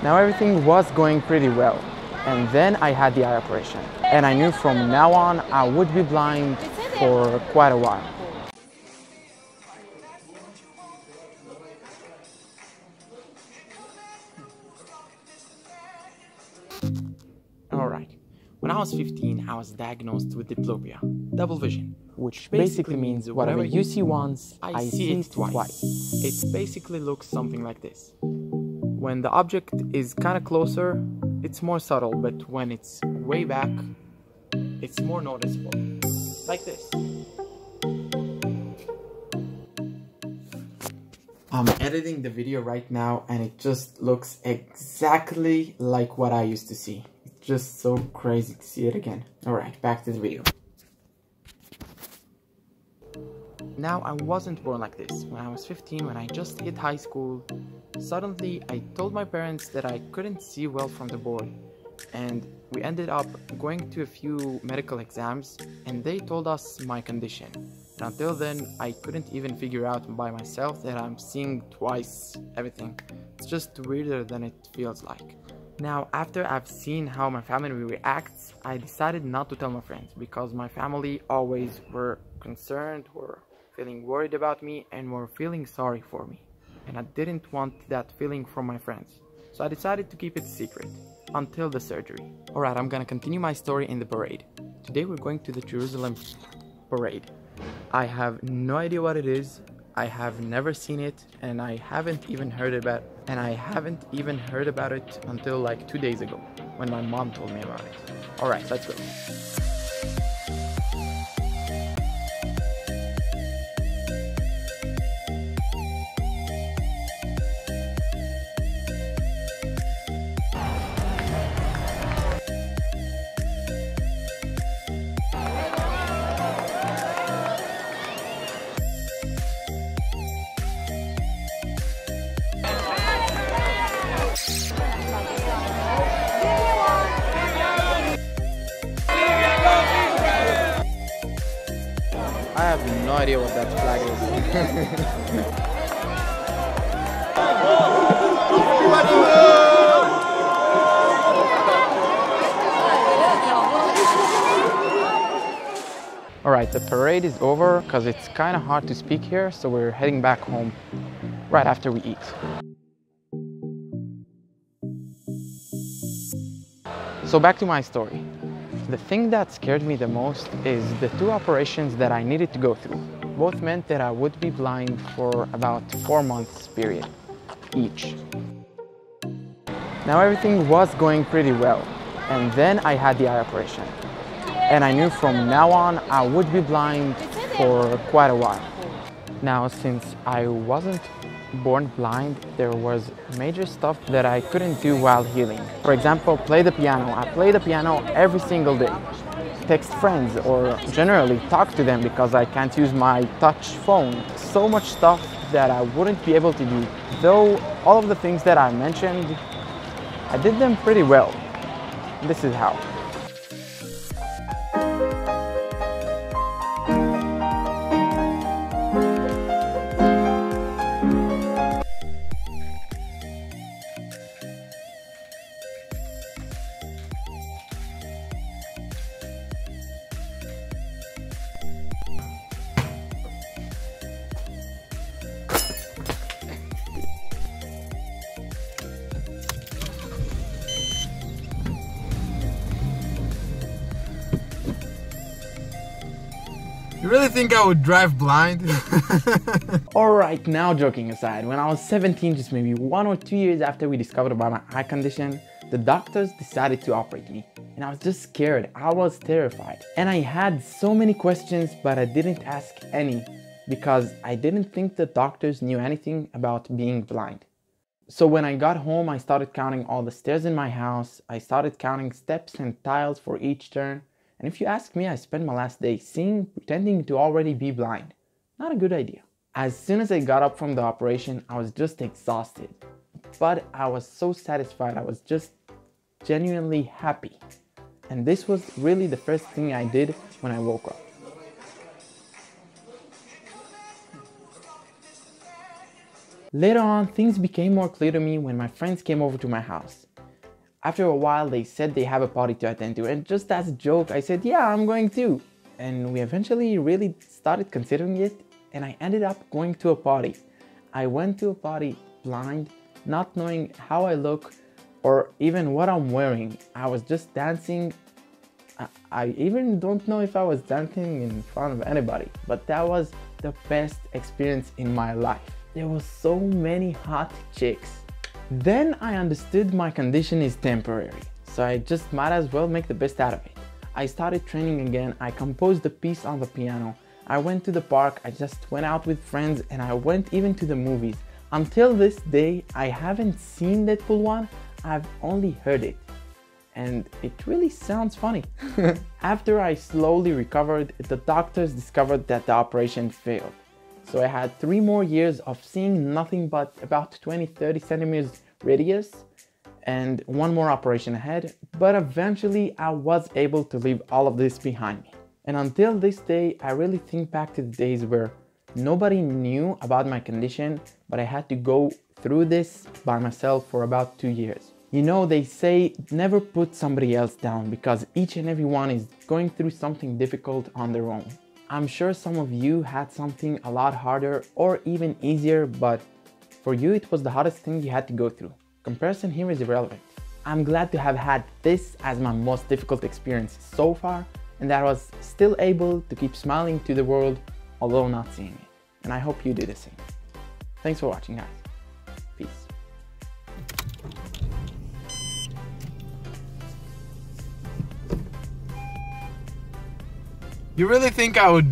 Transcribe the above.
Now everything was going pretty well, and then I had the eye operation, and I knew from now on I would be blind for quite a while. Alright, when I was 15 I was diagnosed with diplopia, double vision, which basically means whatever you see once, I see it twice. It basically looks something like this. When the object is kinda closer, it's more subtle, but when it's way back, it's more noticeable. Like this. I'm editing the video right now and it just looks exactly like what I used to see. It's just so crazy to see it again. Alright, back to the video. Now, I wasn't born like this. When I was 15, when I just hit high school, suddenly I told my parents that I couldn't see well from the board. And we ended up going to a few medical exams and they told us my condition. And until then, I couldn't even figure out by myself that I'm seeing twice everything. It's just weirder than it feels like. Now, after I've seen how my family reacts, I decided not to tell my friends because my family always were concerned, were feeling worried about me, and were feeling sorry for me. And I didn't want that feeling from my friends. So I decided to keep it secret until the surgery. Alright, I'm gonna continue my story in the parade. Today we're going to the Jerusalem parade. I have no idea what it is. I have never seen it, and I haven't even heard about it until like 2 days ago when my mom told me about it. Alright, let's go. I have no idea what that flag is. Alright, the parade is over because it's kind of hard to speak here, so we're heading back home right after we eat. So back to my story. The thing that scared me the most is the 2 operations that I needed to go through. Both meant that I would be blind for about 4 months period each. Now everything was going pretty well, and then I had the eye operation. And I knew from now on I would be blind for quite a while. Now, since I wasn't born blind, there was major stuff that I couldn't do while healing. For example, play the piano. I play the piano every single day. Text friends or generally talk to them because I can't use my touch phone. So much stuff that I wouldn't be able to do. Though all of the things that I mentioned, I did them pretty well. This is how. You really think I would drive blind? Alright, now joking aside, when I was 17, just maybe 1 or 2 years after we discovered about my eye condition, the doctors decided to operate me. And I was just scared, I was terrified. And I had so many questions, but I didn't ask any because I didn't think the doctors knew anything about being blind. So when I got home, I started counting all the stairs in my house. I started counting steps and tiles for each turn. And if you ask me, I spent my last day pretending to already be blind. Not a good idea. As soon as I got up from the operation, I was just exhausted. But I was so satisfied, I was just genuinely happy. And this was really the first thing I did when I woke up. Later on, things became more clear to me when my friends came over to my house. After a while, they said they have a party to attend to, and just as a joke, I said, yeah, I'm going too. And we eventually really started considering it, and I ended up going to a party. I went to a party blind, not knowing how I look or even what I'm wearing. I was just dancing. I even don't know if I was dancing in front of anybody, but that was the best experience in my life. There were so many hot chicks. Then I understood my condition is temporary, so I just might as well make the best out of it. I started training again, I composed a piece on the piano, I went to the park, I just went out with friends, and I went even to the movies. Until this day, I haven't seen Deadpool 1, I've only heard it. And it really sounds funny. After I slowly recovered, the doctors discovered that the operation failed. So I had 3 more years of seeing nothing but about 20-30 centimeters radius and 1 more operation ahead, but eventually I was able to leave all of this behind me. And until this day, I really think back to the days where nobody knew about my condition, but I had to go through this by myself for about 2 years. You know, they say never put somebody else down because each and every one is going through something difficult on their own. I'm sure some of you had something a lot harder or even easier, but for you it was the hardest thing you had to go through. Comparison here is irrelevant. I'm glad to have had this as my most difficult experience so far, and that I was still able to keep smiling to the world although not seeing it. And I hope you do the same. Thanks for watching, guys. Peace. You really think I would...